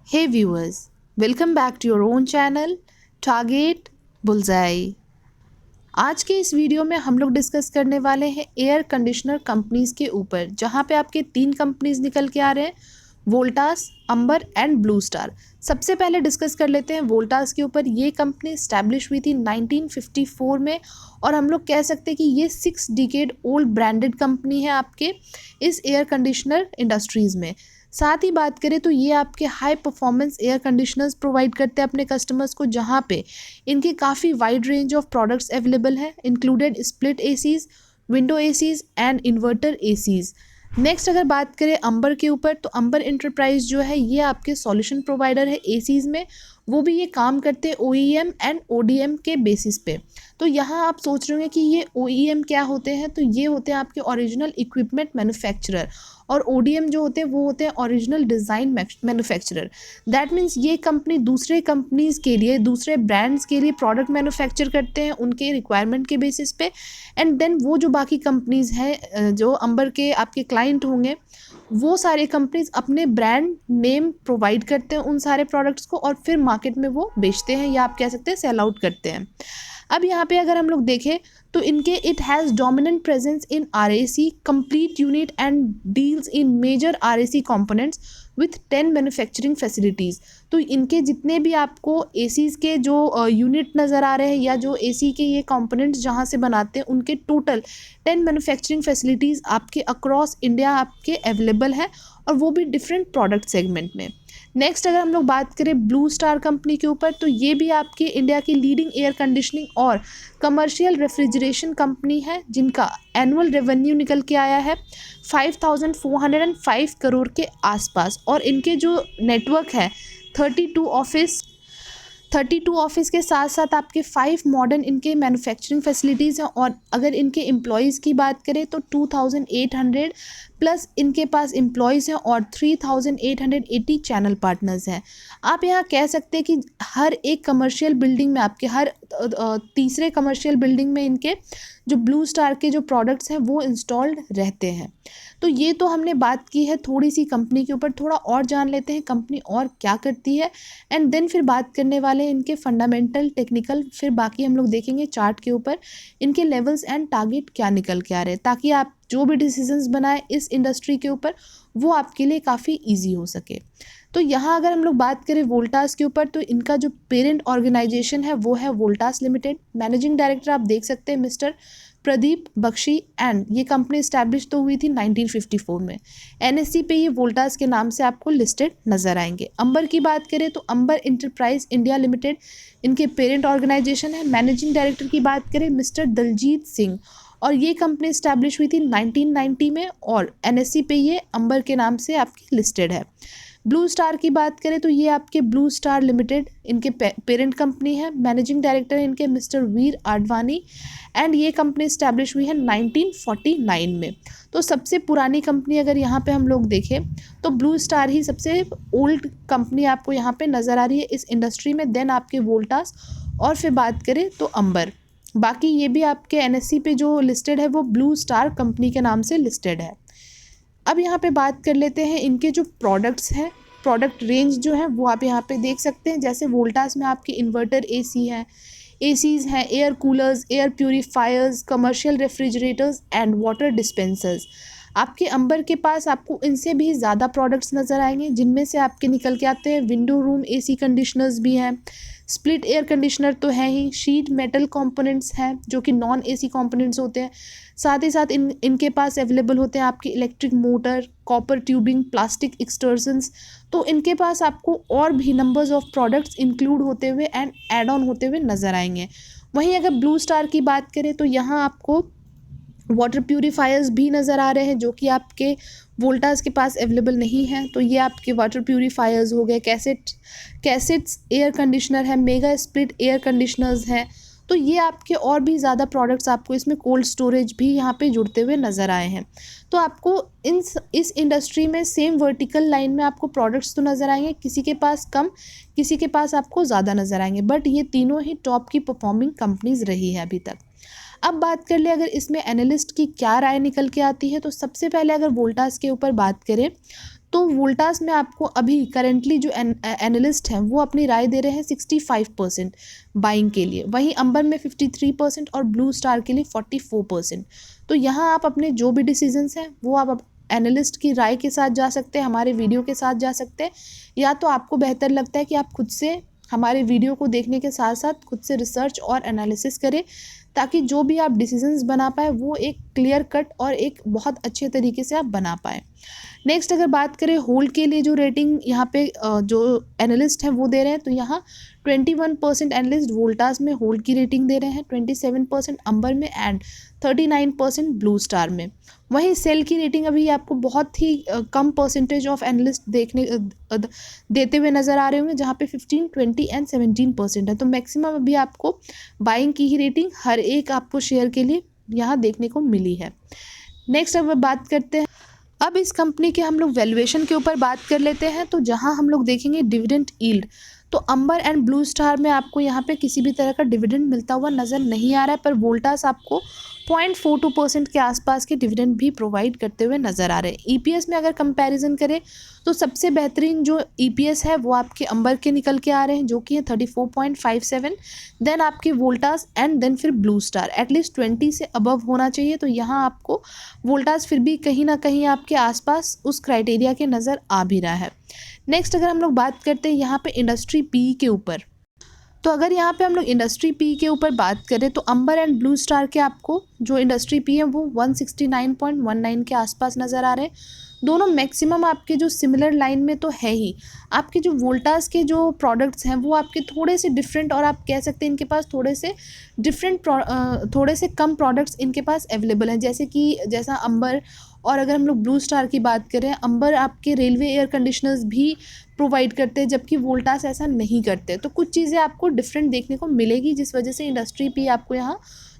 Hey viewers, welcome back to your own channel Target Bullseye। आज के इस video में हम लोग डिस्कस करने वाले हैं एयर कंडीशनर कंपनीज के ऊपर, जहां पे आपके 3 कंपनीज निकल के आ रहे हैं, वोल्टास, अंबर एंड ब्लू स्टार। सबसे पहले डिस्कस कर लेते हैं वोल्टास के ऊपर। ये कंपनी स्टैब्लिश हुई थी 1954 में और हम लोग कह सकते हैं कि ये 6 डिकेड ओल्ड ब्रांडेड कंपनी है आपके इस एयर कंडीशनर इंडस्ट्रीज़ में। साथ ही बात करें तो ये आपके high performance air conditioners provide करते हैं अपने कस्टमर्स को, जहाँ पे इनके काफ़ी wide range of products available हैं, included split ACs, window ACs and inverter ACs. Next अगर बात करें अंबर के ऊपर, तो अंबर इंटरप्राइज जो है ये आपके सॉल्यूशन प्रोवाइडर है एसीज में। वो भी ये काम करते हैं ओईएम एंड ओडीएम के बेसिस पे। तो यहाँ आप सोच रहे होंगे कि ये ओईएम क्या होते हैं, तो ये होते हैं आपके ओरिजिनल इक्विपमेंट मैन्युफैक्चरर, और ओडीएम जो होते हैं वो होते हैं original design manufacturer. That means ये कंपनी दूसरे कंपनीज़ के लिए, दूसरे ब्रांड्स के लिए प्रोडक्ट मैन्युफैक्चर करते हैं उनके रिक्वायरमेंट के बेसिस पे, एंड देन वो जो बाकी कंपनीज़ हैं जो अंबर के आपके क्लाइंट होंगे, वो सारे कंपनीज अपने ब्रांड नेम प्रोवाइड करते हैं उन सारे प्रोडक्ट्स को, और फिर मार्केट में वो बेचते हैं या आप कह सकते हैं सेल आउट करते हैं। अब यहाँ पे अगर हम लोग देखें तो इनके it has dominant presence in RAC complete unit and deals in major RAC components with 10 manufacturing facilities. तो इनके जितने भी आपको एसीज़ के जो यूनिट नज़र आ रहे हैं या जो एसी के ये कंपोनेंट्स जहाँ से बनाते हैं, उनके टोटल 10 मैन्युफैक्चरिंग फैसिलिटीज़ आपके अक्रॉस इंडिया आपके अवेलेबल है, और वो भी डिफरेंट प्रोडक्ट सेगमेंट में। नेक्स्ट अगर हम लोग बात करें ब्लू स्टार कंपनी के ऊपर, तो ये भी आपकी इंडिया की लीडिंग एयर कंडीशनिंग और कमर्शियल रेफ्रिजरेशन कंपनी है, जिनका एनुअल रेवेन्यू निकल के आया है 5405 करोड़ के आसपास, और इनके जो नेटवर्क है 32 ऑफिस के साथ साथ आपके 5 मॉडर्न इनके मैन्युफैक्चरिंग फैसिलिटीज़ हैं। और अगर इनके एम्प्लॉयज़ की बात करें तो 2800 प्लस इनके पास एम्प्लॉयज़ हैं और 3880 चैनल पार्टनर्स हैं। आप यहाँ कह सकते हैं कि हर एक कमर्शियल बिल्डिंग में, आपके हर तीसरे कमर्शियल बिल्डिंग में इनके जो ब्लू स्टार के जो प्रोडक्ट्स हैं वो इंस्टॉल्ड रहते हैं। तो ये तो हमने बात की है थोड़ी सी कंपनी के ऊपर, थोड़ा और जान लेते हैं कंपनी और क्या करती है, एंड देन फिर बात करने वाले हैं इनके फंडामेंटल, टेक्निकल, फिर बाकी हम लोग देखेंगे चार्ट के ऊपर इनके लेवल्स एंड टारगेट क्या निकल के आ रहे हैं, ताकि आप जो भी डिसीजंस बनाए इस इंडस्ट्री के ऊपर वो आपके लिए काफ़ी ईजी हो सके। तो यहाँ अगर हम लोग बात करें वोल्टास के ऊपर, तो इनका जो पेरेंट ऑर्गेनाइजेशन है वो है वोल्टास लिमिटेड। मैनेजिंग डायरेक्टर आप देख सकते हैं मिस्टर प्रदीप बख्शी, एंड ये कंपनी स्टैब्लिश तो हुई थी 1954 में। एनएससी पे ये वोल्टास के नाम से आपको लिस्टेड नज़र आएंगे। अंबर की बात करें तो अंबर इंटरप्राइज इंडिया लिमिटेड इनके पेरेंट ऑर्गेनाइजेशन है। मैनेजिंग डायरेक्टर की बात करें मिस्टर दलजीत सिंह, और ये कंपनी स्टैब्लिश हुई थी 1990 में, और एनएससी पे ये अंबर के नाम से आपकी लिस्टेड है। ब्लू स्टार की बात करें तो ये आपके ब्लू स्टार लिमिटेड इनके पेरेंट कंपनी है। मैनेजिंग डायरेक्टर इनके मिस्टर वीर आडवाणी, एंड ये कंपनी स्टैब्लिश हुई है 1949 में। तो सबसे पुरानी कंपनी अगर यहाँ पे हम लोग देखें तो ब्लू स्टार ही सबसे ओल्ड कंपनी आपको यहाँ पे नज़र आ रही है इस इंडस्ट्री में, देन आपके वोल्टास, और फिर बात करें तो अंबर। बाकी ये भी आपके एनएससी पे जो लिस्टेड है वो ब्लू स्टार कंपनी के नाम से लिस्टेड है। अब यहाँ पे बात कर लेते हैं इनके जो प्रोडक्ट्स हैं, प्रोडक्ट रेंज जो है वो आप यहाँ पे देख सकते हैं। जैसे वोल्टास में आपके इन्वर्टर एसी हैं, एसीज़ हैं, air coolers, air purifiers, commercial refrigerators and water dispensers. आपके अंबर के पास आपको इनसे भी ज़्यादा प्रोडक्ट्स नज़र आएंगे, जिनमें से आपके निकल के आते हैं विंडो रूम एसी कंडीशनर्स भी हैं, स्प्लिट एयर कंडीशनर तो है ही, शीट मेटल कंपोनेंट्स हैं जो कि नॉन एसी कंपोनेंट्स होते हैं। साथ ही साथ इनके पास अवेलेबल होते हैं आपके electric motor, copper tubing, plastic extrusions. तो इनके पास आपको और भी नंबर्स ऑफ प्रोडक्ट्स इंक्लूड होते हुए एंड एड ऑन होते हुए नज़र आएंगे। वहीं अगर ब्लू स्टार की बात करें तो यहाँ आपको वाटर प्यूरीफायर्स भी नज़र आ रहे हैं जो कि आपके वोल्टास के पास अवेलेबल नहीं है। तो ये आपके वाटर प्यूरीफायर्स हो गए, कैसेट्स एयर कंडीशनर है, मेगा स्प्लिट एयर कंडीशनर्स हैं। तो ये आपके और भी ज़्यादा प्रोडक्ट्स आपको इसमें कोल्ड स्टोरेज भी यहाँ पे जुड़ते हुए नज़र आए हैं। तो आपको इस इंडस्ट्री में सेम वर्टिकल लाइन में आपको प्रोडक्ट्स तो नज़र आएंगे, किसी के पास कम, किसी के पास आपको ज़्यादा नज़र आएंगे, बट ये तीनों ही टॉप की परफॉर्मिंग कंपनीज रही है अभी तक। अब बात कर ले अगर इसमें एनालिस्ट की क्या राय निकल के आती है, तो सबसे पहले अगर वोल्टास के ऊपर बात करें तो वोल्टास में आपको अभी करेंटली जो एनालिस्ट हैं वो अपनी राय दे रहे हैं 65% बाइंग के लिए, वहीं अंबर में 53% और ब्लू स्टार के लिए 44%। तो यहाँ आप अपने जो भी डिसीजंस हैं वो आप एनालिस्ट की राय के साथ जा सकते हैं, हमारे वीडियो के साथ जा सकते हैं, या तो आपको बेहतर लगता है कि आप खुद से हमारे वीडियो को देखने के साथ साथ खुद से रिसर्च और एनालिसिस करें, ताकि जो भी आप डिसीजंस बना पाए वो एक क्लियर कट और एक बहुत अच्छे तरीके से आप बना पाए। नेक्स्ट अगर बात करें होल्ड के लिए जो रेटिंग यहाँ पे जो एनालिस्ट हैं वो दे रहे हैं, तो यहाँ 21% एनालिस्ट वोल्टास में होल्ड की रेटिंग दे रहे हैं, 27% अंबर में एंड 39% ब्लू स्टार में। वहीं सेल की रेटिंग अभी आपको बहुत ही कम परसेंटेज ऑफ एनालिस्ट देते हुए नज़र आ रहे होंगे, जहाँ पे 15, 20 एंड 17% है। तो मैक्सिमम अभी आपको बाइंग की ही रेटिंग हर एक आपको शेयर के लिए यहाँ देखने को मिली है। नेक्स्ट अब बात करते हैं, अब इस कंपनी के हम लोग वैल्यूएशन के ऊपर बात कर लेते हैं। तो जहां हम लोग देखेंगे डिविडेंड यील्ड, तो अंबर एंड ब्लू स्टार में आपको यहाँ पे किसी भी तरह का डिविडेंड मिलता हुआ नज़र नहीं आ रहा है, पर वोल्टास आपको 0.42% के आसपास के डिविडेंड भी प्रोवाइड करते हुए नज़र आ रहे हैं। ईपीएस में अगर कंपैरिजन करें तो सबसे बेहतरीन जो ईपीएस है वो आपके अंबर के निकल के आ रहे हैं, जो कि है 34.57, देन आपके वोल्टास एंड देन फिर ब्लू स्टार एटलीस्ट 20 से अबव होना चाहिए। तो यहाँ आपको वोल्टास फिर भी कहीं ना कहीं आपके आसपास उस क्राइटेरिया के नज़र आ भी रहा है। नेक्स्ट अगर हम लोग बात करते हैं यहाँ पे इंडस्ट्री पी के ऊपर, तो अगर यहाँ पे हम लोग इंडस्ट्री पी के ऊपर बात करें तो अंबर एंड ब्लू स्टार के आपको जो इंडस्ट्री पी है वो 169.19 के आसपास नज़र आ रहे हैं। दोनों मैक्सिमम आपके जो सिमिलर लाइन में तो है ही। आपके जो वोल्टास के जो प्रोडक्ट्स हैं वो आपके थोड़े से डिफरेंट, और आप कह सकते हैं इनके पास थोड़े से कम प्रोडक्ट्स इनके पास अवेलेबल हैं, जैसा अंबर। और अगर हम लोग ब्लू स्टार की बात करें, अंबर आपके रेलवे एयर कंडीशनर्स भी प्रोवाइड करते हैं, जबकि वोल्टास ऐसा नहीं करते। तो कुछ चीज़ें आपको डिफरेंट देखने को मिलेगी, जिस वजह से इंडस्ट्री पी आपको यहाँ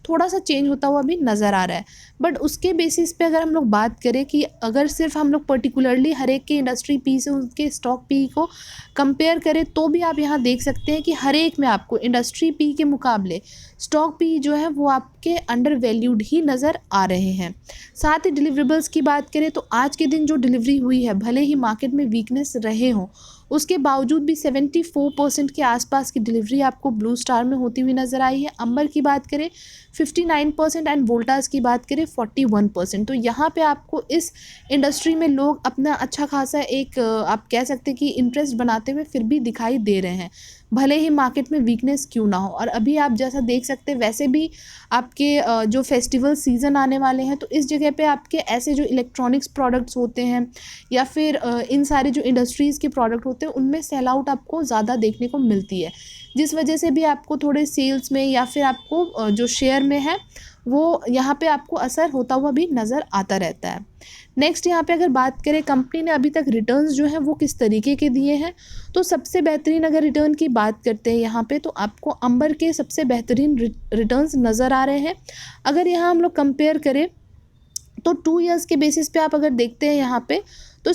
थोड़ा सा चेंज होता हुआ भी नज़र आ रहा है। बट उसके बेसिस पे अगर हम लोग बात करें कि अगर सिर्फ हम लोग पर्टिकुलरली हर एक के इंडस्ट्री पी से उनके स्टॉक पी को कंपेयर करें, तो भी आप यहाँ देख सकते हैं कि हर एक में आपको इंडस्ट्री पी के मुकाबले स्टॉक पी जो है वो आपके अंडर वैल्यूड ही नज़र आ रहे हैं। साथ ही डिलीवरेबल्स की बात करें तो आज के दिन जो डिलीवरी हुई है, भले ही मार्केट में वीकनेस रहे हों, उसके बावजूद भी 74% के आसपास की डिलीवरी आपको ब्लू स्टार में होती हुई नज़र आई है। अंबर की बात करें 59% एंड वोल्टास की बात करें 41%। तो यहाँ पे आपको इस इंडस्ट्री में लोग अपना अच्छा खासा एक आप कह सकते हैं कि इंटरेस्ट बनाते हुए फिर भी दिखाई दे रहे हैं, भले ही मार्केट में वीकनेस क्यों ना हो। और अभी आप जैसा देख सकते हैं वैसे भी आपके जो फेस्टिवल सीज़न आने वाले हैं, तो इस जगह पे आपके ऐसे जो इलेक्ट्रॉनिक्स प्रोडक्ट्स होते हैं या फिर इन सारे जो इंडस्ट्रीज़ के प्रोडक्ट होते हैं उनमें सेल आउट आपको ज़्यादा देखने को मिलती है, जिस वजह से भी आपको थोड़े सेल्स में या फिर आपको जो शेयर में है वो यहाँ पे आपको असर होता हुआ भी नज़र आता रहता है। नेक्स्ट यहाँ पे अगर बात करें कंपनी ने अभी तक रिटर्न्स जो हैं वो किस तरीके के दिए हैं, तो सबसे बेहतरीन अगर रिटर्न की बात करते हैं यहाँ पे, तो आपको अंबर के सबसे बेहतरीन रिटर्न्स नज़र आ रहे हैं। अगर यहाँ हम लोग कंपेयर करें तो 2 इयर्स के बेसिस पे आप अगर देखते हैं यहाँ पे तो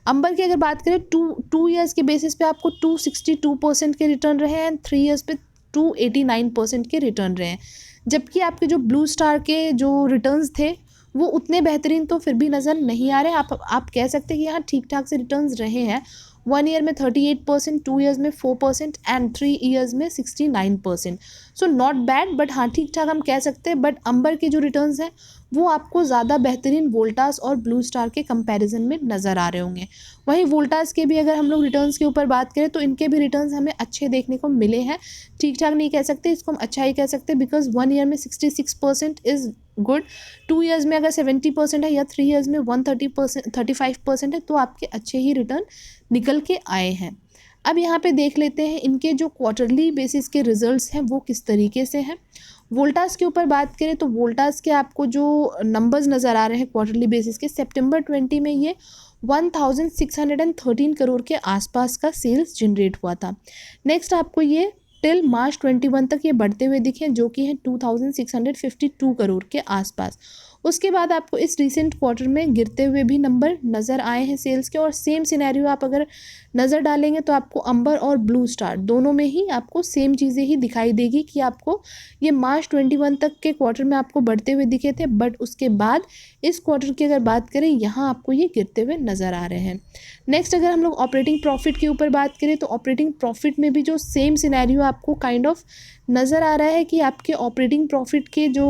अंबर की अगर बात करें टू इयर्स के बेसिस पे आपको 262% के रिटर्न रहे हैं, 3 इयर्स पे 289% के रिटर्न रहे हैं। जबकि आपके जो ब्लू स्टार के जो रिटर्न्स थे वो उतने बेहतरीन तो फिर भी नज़र नहीं आ रहे। आप कह सकते हैं कि यहाँ ठीक ठाक से रिटर्न्स रहे हैं। 1 ईयर में 38%, 2 इयर्स में 4% एंड 3 इयर्स में 69%। सो नॉट बैड, बट हाँ ठीक ठाक हम कह सकते हैं। बट अंबर के जो रिटर्न्स हैं वो आपको ज़्यादा बेहतरीन वोल्टास और ब्लू स्टार के कंपैरिजन में नज़र आ रहे होंगे। वहीं वोल्टास के भी अगर हम लोग रिटर्न्स के ऊपर बात करें तो इनके भी रिटर्न्स हमें अच्छे देखने को मिले हैं। ठीक ठाक नहीं कह सकते, इसको हम अच्छा ही कह सकते हैं, बिकॉज 1 ईयर में 66% इज़ गुड, 2 इयर्स में अगर 70% है या 3 इयर्स में 35% है, तो आपके अच्छे ही रिटर्न निकल के आए हैं। अब यहाँ पे देख लेते हैं इनके जो क्वार्टरली बेसिस के रिजल्ट्स हैं वो किस तरीके से हैं। वोल्टास के ऊपर बात करें तो वोल्टास के आपको जो नंबर्स नज़र आ रहे हैं क्वार्टरली बेसिस के, सितंबर 20 में ये 1613 करोड़ के आसपास का सेल्स जनरेट हुआ था। नेक्स्ट आपको ये टिल मार्च 21 तक ये बढ़ते हुए दिखे, जो कि है 2652 करोड़ के आसपास। उसके बाद आपको इस रिसेंट क्वार्टर में गिरते हुए भी नंबर नज़र आए हैं सेल्स के, और सेम सिनेरियो आप अगर नज़र डालेंगे तो आपको अंबर और ब्लू स्टार दोनों में ही आपको सेम चीज़ें ही दिखाई देगी कि आपको ये मार्च 21 तक के क्वार्टर में आपको बढ़ते हुए दिखे थे, बट उसके बाद इस क्वार्टर की अगर बात करें यहाँ आपको ये गिरते हुए नज़र आ रहे हैं। नेक्स्ट अगर हम लोग ऑपरेटिंग प्रॉफिट के ऊपर बात करें तो ऑपरेटिंग प्रॉफिट में भी जो सेम सिनेरियो आपको काइंड ऑफ नज़र आ रहा है कि आपके ऑपरेटिंग प्रॉफिट के जो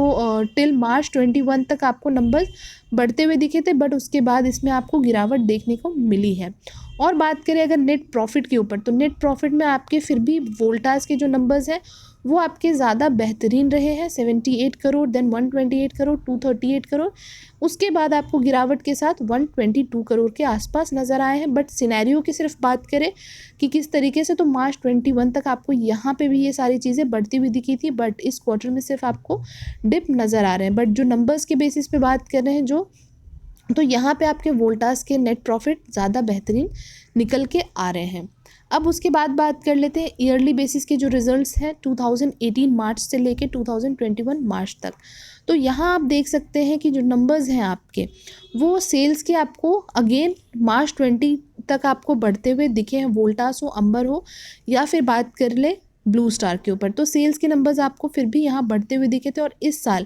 टिल मार्च 21 तक आपको नंबर्स बढ़ते हुए दिखे थे, बट उसके बाद इसमें आपको गिरावट देखने को मिली है। और बात करें अगर नेट प्रॉफिट के ऊपर तो नेट प्रॉफिट में आपके फिर भी वोल्टास के जो नंबर्स हैं वो आपके ज़्यादा बेहतरीन रहे हैं, 78 करोड़, देन 128 करोड़, 238 करोड़, उसके बाद आपको गिरावट के साथ 122 करोड़ के आसपास नज़र आए हैं। बट सिनेरियो की सिर्फ बात करें कि किस तरीके से, तो मार्च 21 तक आपको यहाँ पे भी ये सारी चीज़ें बढ़ती हुई दिखी थी, बट इस क्वार्टर में सिर्फ आपको डिप नज़र आ रहे हैं। बट जो नंबर्स के बेसिस पे बात कर रहे हैं जो, तो यहाँ पे आपके वोल्टास के नेट प्रॉफिट ज़्यादा बेहतरीन निकल के आ रहे हैं। अब उसके बाद बात कर लेते हैं ईयरली बेसिस के जो रिजल्ट्स हैं 2018 मार्च से लेके 2021 मार्च तक। तो यहाँ आप देख सकते हैं कि जो नंबर्स हैं आपके वो सेल्स के आपको अगेन मार्च 20 तक आपको बढ़ते हुए दिखे हैं, वोल्टास हो, अंबर हो, या फिर बात कर ले ब्लू स्टार के ऊपर, तो सेल्स के नंबर्स आपको फिर भी यहाँ बढ़ते हुए दिखे थे और इस साल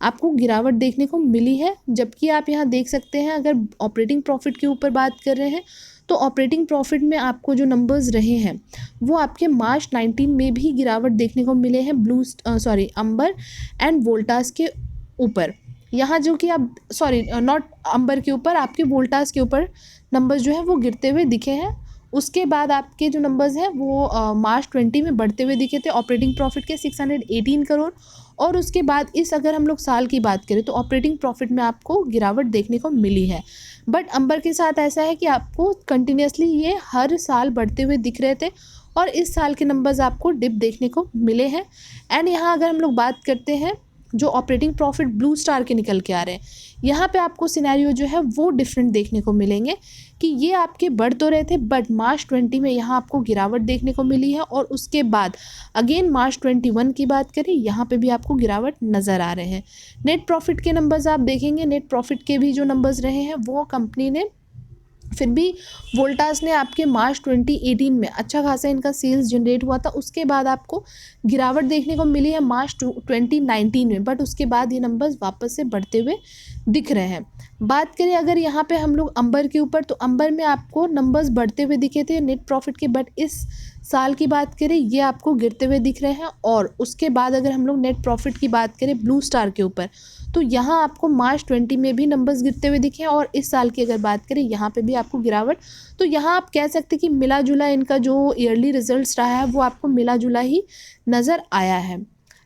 आपको गिरावट देखने को मिली है। जबकि आप यहाँ देख सकते हैं अगर ऑपरेटिंग प्रॉफिट के ऊपर बात कर रहे हैं तो ऑपरेटिंग प्रॉफिट में आपको जो नंबर्स रहे हैं वो आपके मार्च 19 में भी गिरावट देखने को मिले हैं अंबर एंड वोल्टास के ऊपर। यहाँ जो कि आप नॉट अंबर के ऊपर, आपके वोल्टास के ऊपर नंबर्स जो है वो गिरते हुए दिखे हैं। उसके बाद आपके जो नंबर्स हैं वो मार्च 20 में बढ़ते हुए दिखे थे ऑपरेटिंग प्रॉफिट के 618 करोड़, और उसके बाद इस अगर हम लोग साल की बात करें तो ऑपरेटिंग प्रॉफिट में आपको गिरावट देखने को मिली है। बट अंबर के साथ ऐसा है कि आपको कंटिन्यूसली ये हर साल बढ़ते हुए दिख रहे थे और इस साल के नंबर्स आपको डिप देखने को मिले हैं। एंड यहाँ अगर हम लोग बात करते हैं जो ऑपरेटिंग प्रॉफिट ब्लू स्टार के निकल के आ रहे हैं, यहाँ पे आपको सिनेरियो जो है वो डिफरेंट देखने को मिलेंगे कि ये आपके बढ़ तो रहे थे बट मार्च 20 में यहाँ आपको गिरावट देखने को मिली है, और उसके बाद अगेन मार्च 21 की बात करें यहाँ पे भी आपको गिरावट नज़र आ रहे हैं। नेट प्रॉफिट के नंबर्स आप देखेंगे, नेट प्रॉफिट के भी जो नंबर्स रहे हैं वो कंपनी ने फिर भी वोल्टास ने आपके मार्च 2018 में अच्छा खासा इनका सेल्स जनरेट हुआ था, उसके बाद आपको गिरावट देखने को मिली है मार्च 2019 में, बट उसके बाद ये नंबर्स वापस से बढ़ते हुए दिख रहे हैं। बात करें अगर यहाँ पे हम लोग अंबर के ऊपर, तो अंबर में आपको नंबर्स बढ़ते हुए दिखे थे नेट प्रॉफिट के, बट इस साल की बात करें ये आपको गिरते हुए दिख रहे हैं। और उसके बाद अगर हम लोग नेट प्रॉफिट की बात करें ब्लू स्टार के ऊपर, तो यहाँ आपको मार्च 20 में भी नंबर्स गिरते हुए दिखे हैं, और इस साल की अगर बात करें यहाँ पे भी आपको गिरावट, तो यहाँ आप कह सकते हैं कि मिला जुला इनका जो ईयरली रिजल्ट्स रहा है वो आपको मिला जुला ही नज़र आया है।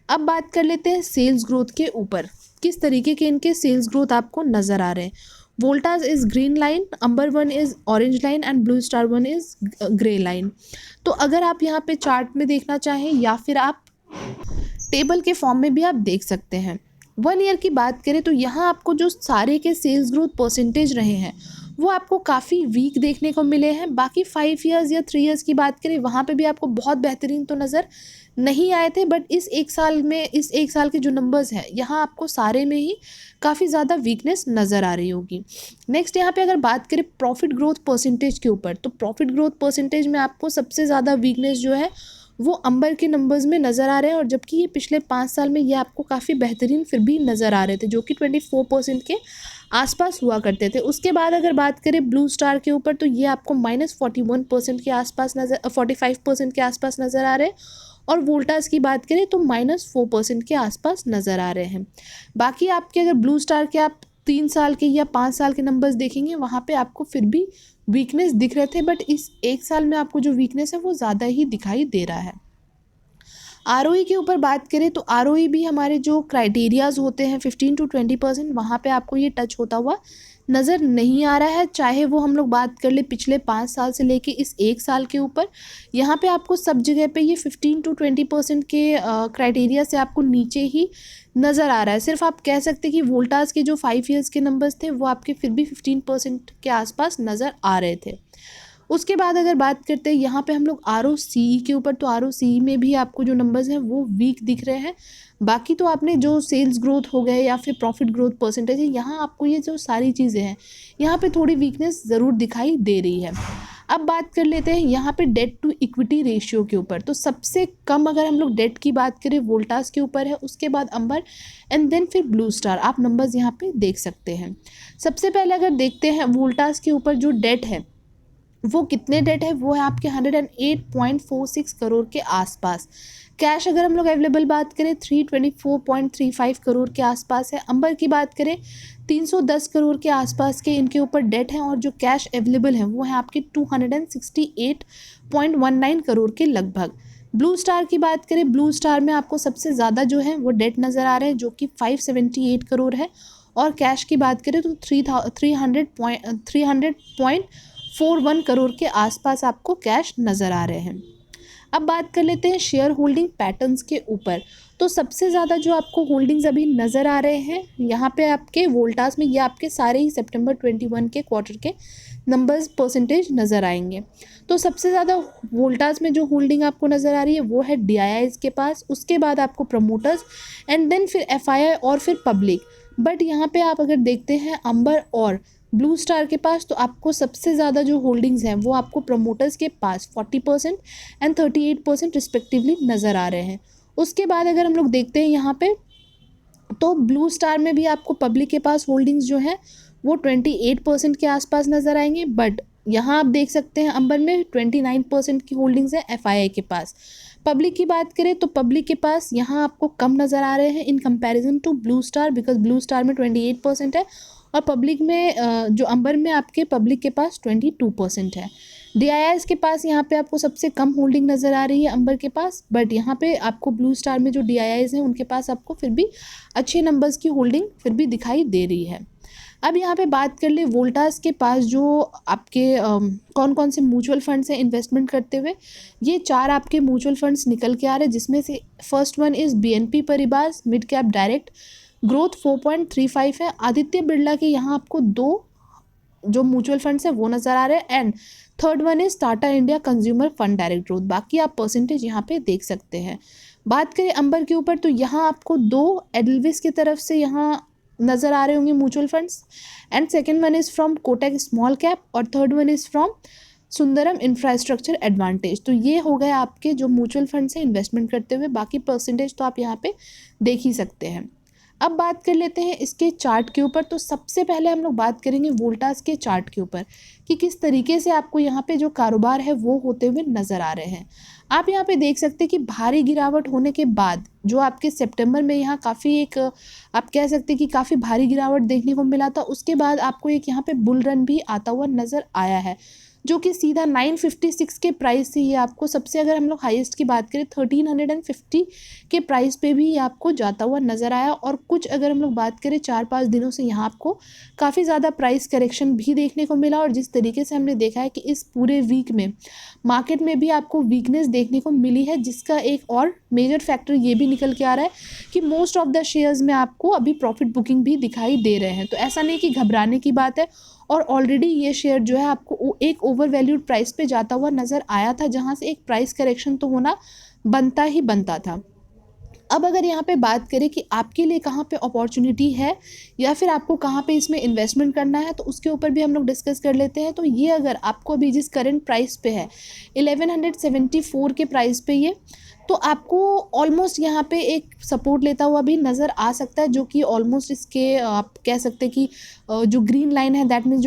अब बात कर लेते हैं सेल्स ग्रोथ के ऊपर, किस तरीके के इनके सेल्स ग्रोथ आपको नज़र आ रहे हैं। Voltas is green line, Amber 1 is orange line and Blue Star 1 is grey line. तो अगर आप यहाँ पे चार्ट में देखना चाहें या फिर आप टेबल के फॉर्म में भी आप देख सकते हैं। 1 ईयर की बात करें तो यहाँ आपको जो सारे के सेल्स ग्रोथ परसेंटेज रहे हैं वो आपको काफ़ी वीक देखने को मिले हैं। बाकी 5 ईयर्स या 3 ईयर्स की बात करें वहाँ पे भी आपको बहुत बेहतरीन तो नज़र नहीं आए थे, बट इस एक साल के जो नंबर्स हैं यहाँ आपको सारे में ही काफ़ी ज़्यादा वीकनेस नज़र आ रही होगी। नेक्स्ट यहाँ पे अगर बात करें प्रॉफिट ग्रोथ परसेंटेज के ऊपर, तो प्रॉफिट ग्रोथ परसेंटेज में आपको सबसे ज़्यादा वीकनेस जो है वो अंबर के नंबर्स में नज़र आ रहे हैं, और जबकि ये पिछले 5 साल में ये आपको काफ़ी बेहतरीन फिर भी नज़र आ रहे थे जो कि 24% के आसपास हुआ करते थे। उसके बाद अगर बात करें ब्लू स्टार के ऊपर, तो ये आपको -41% के आसपास 45% के आसपास नज़र आ रहे हैं, और वोल्टास की बात करें तो -4% के आसपास नज़र आ रहे हैं। बाकी आपके अगर ब्लू स्टार के आप 3 साल के या 5 साल के नंबर्स देखेंगे वहाँ पे आपको फिर भी वीकनेस दिख रहे थे, बट इस एक साल में आपको जो वीकनेस है वो ज़्यादा ही दिखाई दे रहा है। आरओई के ऊपर बात करें तो आरओई भी हमारे जो क्राइटेरियाज़ होते हैं 15 to 20% वहाँ पे आपको ये टच होता हुआ नज़र नहीं आ रहा है, चाहे वो हम लोग बात कर ले पिछले 5 साल से लेके इस एक साल के ऊपर। यहाँ पे आपको सब जगह पे ये 15 to 20% के क्राइटेरिया से आपको नीचे ही नज़र आ रहा है। सिर्फ आप कह सकते हैं कि वोल्टास के जो 5 ईयर्स के नंबर्स थे वो आपके फिर भी 15% के आसपास नज़र आ रहे थे। उसके बाद अगर बात करते हैं यहाँ पे हम लोग ROCE के ऊपर, तो ROCE में भी आपको जो नंबर्स हैं वो वीक दिख रहे हैं। बाकी तो आपने जो सेल्स ग्रोथ हो गए या फिर प्रॉफिट ग्रोथ परसेंटेज है, यहाँ आपको ये जो सारी चीज़ें हैं यहाँ पे थोड़ी वीकनेस ज़रूर दिखाई दे रही है। अब बात कर लेते हैं यहाँ पे डेट टू इक्विटी रेशियो के ऊपर। तो सबसे कम अगर हम लोग डेट की बात करें वोल्टास के ऊपर है, उसके बाद अंबर एंड देन फिर ब्लू स्टार। आप नंबर्स यहाँ पे देख सकते हैं। सबसे पहले अगर देखते हैं वोल्टास के ऊपर जो डेट है वो कितने डेट है, वो है आपके 108.46 करोड़ के आसपास। कैश अगर हम लोग अवेलेबल बात करें 324.35 करोड़ के आसपास है। अंबर की बात करें 310 करोड़ के आसपास के इनके ऊपर डेट है, और जो कैश अवेलेबल है वो है आपके 268.19 करोड़ के लगभग। ब्लू स्टार की बात करें, ब्लू स्टार में आपको सबसे ज़्यादा जो है वो डेट नज़र आ रहे हैं जो कि 578 करोड़ है, और कैश की बात करें तो 300.41 करोड़ के आसपास आपको कैश नज़र आ रहे हैं। अब बात कर लेते हैं शेयर होल्डिंग पैटर्न्स के ऊपर। तो सबसे ज़्यादा जो आपको होल्डिंग्स अभी नज़र आ रहे हैं यहाँ पे आपके वोल्टास में, ये आपके सारे ही सितंबर 21 के क्वार्टर के नंबर्स परसेंटेज नज़र आएंगे। तो सबसे ज़्यादा वोल्टास में जो होल्डिंग आपको नज़र आ रही है वो है DIIs के पास, उसके बाद आपको प्रमोटर्स एंड देन फिर FII और फिर पब्लिक। बट यहाँ पे आप अगर देखते हैं अंबर और ब्लू स्टार के पास, तो आपको सबसे ज़्यादा जो होल्डिंग्स हैं वो आपको प्रमोटर्स के पास 40% एंड 38% रिस्पेक्टिवली नज़र आ रहे हैं। उसके बाद अगर हम लोग देखते हैं यहाँ पे, तो ब्लू स्टार में भी आपको पब्लिक के पास होल्डिंग्स जो हैं वो 28% के आसपास नज़र आएंगे। बट यहाँ आप देख सकते हैं अंबर में 29% की होल्डिंग्स है FII के पास। पब्लिक की बात करें तो पब्लिक के पास यहाँ आपको कम नज़र आ रहे हैं in comparison to Blue Star, because Blue Star में 28% है और पब्लिक में जो अंबर में आपके पब्लिक के पास 22% है। DIIs के पास यहाँ पे आपको सबसे कम होल्डिंग नज़र आ रही है अंबर के पास, बट यहाँ पे आपको ब्लू स्टार में जो DIIs हैं उनके पास आपको फिर भी अच्छे नंबर्स की होल्डिंग फिर भी दिखाई दे रही है। अब यहाँ पे बात कर ले वोल्टास के पास जो आपके कौन कौन से म्यूचुअल फंड्स हैं इन्वेस्टमेंट करते हुए। ये 4 आपके म्यूचुअल फंड्स निकल के आ रहे हैं, जिसमें से first one is BNP Paribas mid cap direct, growth 4.35 है। आदित्य बिरला के यहाँ आपको 2 जो म्यूचुअल फंड्स हैं वो नज़र आ रहे हैं, and third one is Tata India consumer fund direct growth. बाकी आप परसेंटेज यहाँ पे देख सकते हैं। बात करें अंबर के ऊपर, तो यहाँ आपको 2 एडल्विस की तरफ से यहाँ नज़र आ रहे होंगे mutual funds, and second one is from Kotak small cap और third one is from Sundaram infrastructure advantage. तो ये हो गए आपके जो म्यूचुअल फंड से इन्वेस्टमेंट करते हुए। बाकी परसेंटेज तो आप यहाँ पे देख ही सकते हैं। अब बात कर लेते हैं इसके चार्ट के ऊपर। तो सबसे पहले हम लोग बात करेंगे वोल्टास के चार्ट के ऊपर कि किस तरीके से आपको यहाँ पे जो कारोबार है वो होते हुए नज़र आ रहे हैं। आप यहाँ पे देख सकते हैं कि भारी गिरावट होने के बाद जो आपके सितंबर में यहाँ काफ़ी एक आप कह सकते हैं कि काफ़ी भारी गिरावट देखने को मिला था। उसके बाद आपको एक यहाँ पे बुल रन भी आता हुआ नज़र आया है, जो कि सीधा 956 के प्राइस से ये आपको सबसे, अगर हम लोग हाईएस्ट की बात करें 1350 के प्राइस पे भी ये आपको जाता हुआ नज़र आया। और कुछ अगर हम लोग बात करें 4-5 दिनों से यहाँ आपको काफ़ी ज़्यादा प्राइस करेक्शन भी देखने को मिला। और जिस तरीके से हमने देखा है कि इस पूरे वीक में मार्केट में भी आपको वीकनेस देखने को मिली है, जिसका एक और मेजर फैक्टर ये भी निकल के आ रहा है कि मोस्ट ऑफ द शेयर्स में आपको अभी प्रॉफिट बुकिंग भी दिखाई दे रहे हैं। तो ऐसा नहीं कि घबराने की बात है, और ऑलरेडी ये शेयर जो है आपको एक ओवर वैल्यूड प्राइस पे जाता हुआ नज़र आया था, जहाँ से एक प्राइस करेक्शन तो होना बनता ही बनता था। अब अगर यहाँ पे बात करें कि आपके लिए कहाँ पे अपॉर्चुनिटी है या फिर आपको कहाँ पे इसमें इन्वेस्टमेंट करना है, तो उसके ऊपर भी हम लोग डिस्कस कर लेते हैं। तो ये अगर आपको अभी जिस करंट प्राइस पे है 1174 के प्राइस पे ये, तो आपको ऑलमोस्ट यहाँ पे एक सपोर्ट लेता हुआ भी नज़र आ सकता है, जो कि ऑलमोस्ट इसके आप कह सकते हैं कि जो ग्रीन लाइन है दैट मीन्स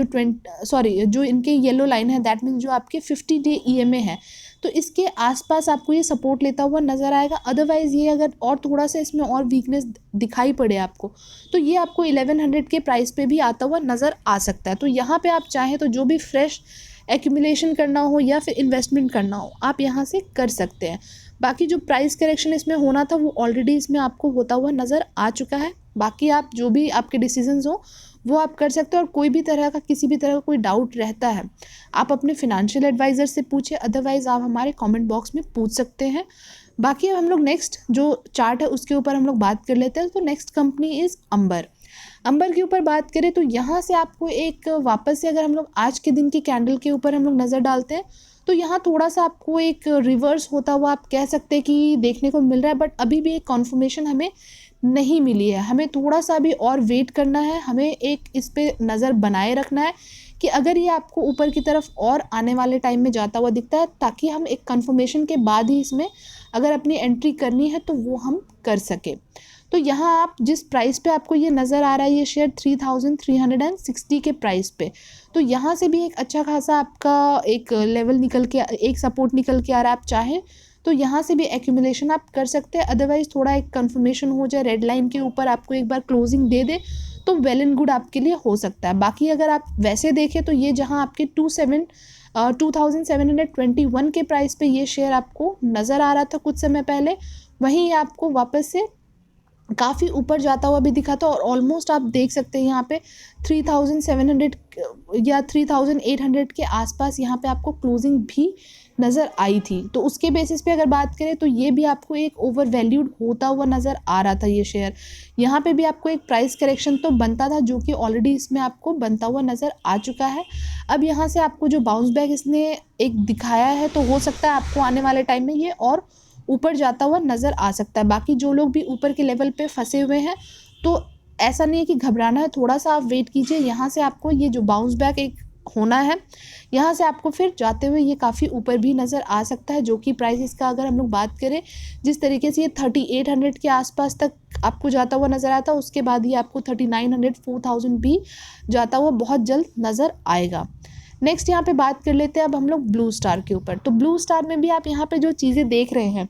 जो इनके येलो लाइन है दैट मीन्स जो आपके 50 डे EMA है, तो इसके आसपास आपको ये सपोर्ट लेता हुआ नज़र आएगा। अदरवाइज़ ये अगर और थोड़ा सा इसमें और वीकनेस दिखाई पड़े आपको, तो ये आपको 1100 के प्राइस पे भी आता हुआ नज़र आ सकता है। तो यहाँ पे आप चाहें तो जो भी फ्रेश एक्यूमुलेशन करना हो या फिर इन्वेस्टमेंट करना हो, आप यहाँ से कर सकते हैं। बाकी जो प्राइस करेक्शन इसमें होना था वो ऑलरेडी इसमें आपको होता हुआ नज़र आ चुका है। बाकी आप जो भी आपके डिसीजंस हो वो आप कर सकते हो, और कोई भी तरह का किसी भी तरह का कोई डाउट रहता है आप अपने फिनेंशियल एडवाइज़र से पूछे, अदरवाइज़ आप हमारे कमेंट बॉक्स में पूछ सकते हैं। बाकी अब हम लोग नेक्स्ट जो चार्ट है उसके ऊपर हम लोग बात कर लेते हैं। तो नेक्स्ट कंपनी इज़ अंबर। अंबर के ऊपर बात करें तो यहाँ से आपको एक वापस से अगर हम लोग आज के दिन की कैंडल के ऊपर हम लोग नज़र डालते हैं तो यहाँ थोड़ा सा आपको एक रिवर्स होता हुआ आप कह सकते हैं कि देखने को मिल रहा है, बट अभी भी एक कॉन्फर्मेशन हमें नहीं मिली है। हमें थोड़ा सा भी और वेट करना है, हमें एक इस पे नज़र बनाए रखना है कि अगर ये आपको ऊपर की तरफ और आने वाले टाइम में जाता हुआ दिखता है, ताकि हम एक कन्फर्मेशन के बाद ही इसमें अगर अपनी एंट्री करनी है तो वो हम कर सके। तो यहाँ आप जिस प्राइस पे आपको ये नज़र आ रहा है ये शेयर 3360 के प्राइस पे, तो यहाँ से भी एक अच्छा खासा आपका एक लेवल निकल के, एक सपोर्ट निकल के आ रहा है। आप चाहें तो यहाँ से भी एक्यूमुलेशन आप कर सकते हैं, अदरवाइज़ थोड़ा एक कन्फर्मेशन हो जाए, रेड लाइन के ऊपर आपको एक बार क्लोजिंग दे दे तो वेल एंड गुड आपके लिए हो सकता है। बाकी अगर आप वैसे देखें तो ये जहाँ आपके 2721 के प्राइस पे ये शेयर आपको नज़र आ रहा था कुछ समय पहले, वहीं आपको वापस से काफ़ी ऊपर जाता हुआ भी दिखा था और ऑलमोस्ट आप देख सकते हैं यहाँ पे 3700 या 3800 के आसपास यहाँ पे आपको क्लोजिंग भी नज़र आई थी। तो उसके बेसिस पे अगर बात करें तो ये भी आपको एक ओवर वैल्यूड होता हुआ नज़र आ रहा था ये शेयर। यहाँ पे भी आपको एक प्राइस करेक्शन तो बनता था, जो कि ऑलरेडी इसमें आपको बनता हुआ नज़र आ चुका है। अब यहाँ से आपको जो बाउंस बैक इसने एक दिखाया है तो हो सकता है आपको आने वाले टाइम में ये और ऊपर जाता हुआ नज़र आ सकता है। बाकी जो लोग भी ऊपर के लेवल पे फंसे हुए हैं तो ऐसा नहीं है कि घबराना है, थोड़ा सा आप वेट कीजिए। यहाँ से आपको ये जो बाउंस बैक एक होना है, यहाँ से आपको फिर जाते हुए ये काफ़ी ऊपर भी नज़र आ सकता है, जो कि प्राइस इसका अगर हम लोग बात करें जिस तरीके से ये 3800 के आसपास तक आपको जाता हुआ नज़र आता है, उसके बाद ये आपको 3900 4000 भी जाता हुआ बहुत जल्द नज़र आएगा। नेक्स्ट यहाँ पे बात कर लेते हैं अब हम लोग ब्लू स्टार के ऊपर। तो ब्लू स्टार में भी आप यहाँ पे जो चीज़ें देख रहे हैं,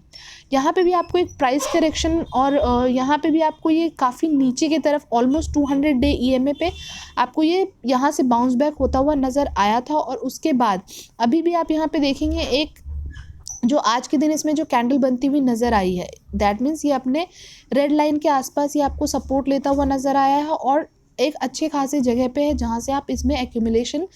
यहाँ पे भी आपको एक प्राइस करेक्शन और यहाँ पे भी आपको ये काफ़ी नीचे की तरफ ऑलमोस्ट 200 डे EMA पे आपको ये यहाँ से बाउंस बैक होता हुआ नज़र आया था। और उसके बाद अभी भी आप यहाँ पे देखेंगे एक जो आज के दिन इसमें जो कैंडल बनती हुई नज़र आई है, दैट मीन्स ये अपने रेड लाइन के आसपास ये आपको सपोर्ट लेता हुआ नज़र आया है और एक अच्छे खासे जगह पे है जहाँ से आप इसमें एक्यूमुलेशन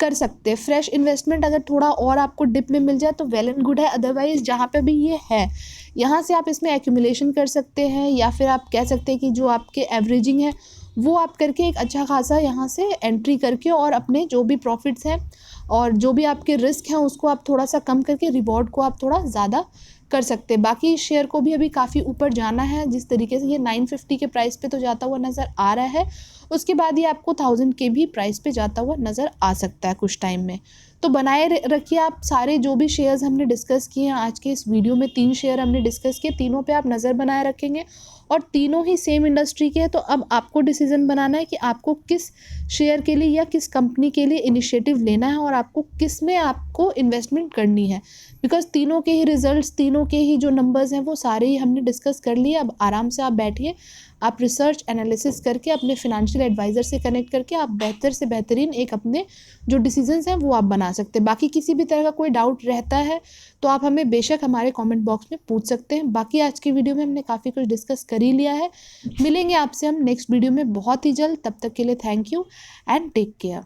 कर सकते हैं। फ्रेश इन्वेस्टमेंट अगर थोड़ा और आपको डिप में मिल जाए तो वेल एंड गुड है, अदरवाइज़ जहाँ पे भी ये है यहाँ से आप इसमें एक्यूमुलेशन कर सकते हैं, या फिर आप कह सकते हैं कि जो आपके एवरेजिंग है वो आप करके एक अच्छा खासा यहाँ से एंट्री करके और अपने जो भी प्रॉफिट्स हैं और जो भी आपके रिस्क हैं उसको आप थोड़ा सा कम करके रिवॉर्ड को आप थोड़ा ज़्यादा कर सकते हैं। बाकी इस शेयर को भी अभी काफ़ी ऊपर जाना है, जिस तरीके से ये 950 के प्राइस पे तो जाता हुआ नज़र आ रहा है, उसके बाद ये आपको 1000 के भी प्राइस पे जाता हुआ नज़र आ सकता है कुछ टाइम में। तो बनाए रखिए आप सारे जो भी शेयर्स हमने डिस्कस किए हैं आज के इस वीडियो में, 3 शेयर हमने डिस्कस किए, तीनों पे आप नज़र बनाए रखेंगे और तीनों ही सेम इंडस्ट्री के हैं। तो अब आपको डिसीजन बनाना है कि आपको किस शेयर के लिए या किस कंपनी के लिए इनिशिएटिव लेना है और आपको किस में आपको इन्वेस्टमेंट करनी है, बिकॉज तीनों के ही रिजल्ट्स, तीनों के ही जो नंबर्स हैं वो सारे ही हमने डिस्कस कर लिए। अब आराम से आप बैठिए, आप रिसर्च एनालिसिस करके अपने फिनेंशियल एडवाइज़र से कनेक्ट करके आप बेहतर से बेहतरीन एक अपने जो डिसीजंस हैं वो आप बना सकते हैं। बाकी किसी भी तरह का कोई डाउट रहता है तो आप हमें बेशक हमारे कमेंट बॉक्स में पूछ सकते हैं। बाकी आज की वीडियो में हमने काफ़ी कुछ डिस्कस कर ही लिया है। मिलेंगे आपसे हम नेक्स्ट वीडियो में बहुत ही जल्द, तब तक के लिए thank you and take care.